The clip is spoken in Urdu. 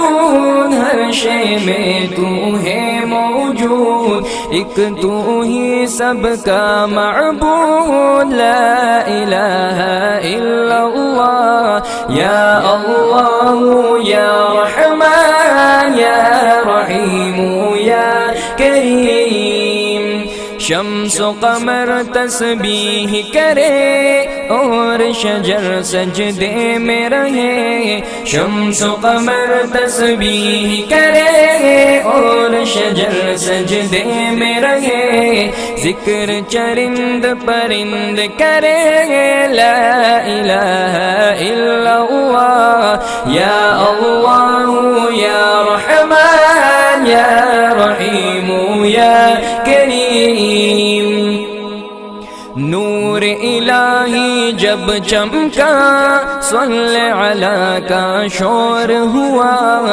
معبود، ہر شے میں تو ہے موجود، ایک تو ہی سب کا معبود، لا الہ الا اللہ، یا اللہ یا رحمان یا رحیم یا کریم۔ شمس و قمر تسبیح کرے اور شجر سجدے میں رہے، شمس و قمر تسبیح کرے اور شجر سجدے میں رہے، ذکر چرند پرند کرے، لا الہ الا اللہ، یا اللہ یا رحمان یا رحیم یا کریم۔ نور الہی جب چمکا، صلی علی کا شور ہوا،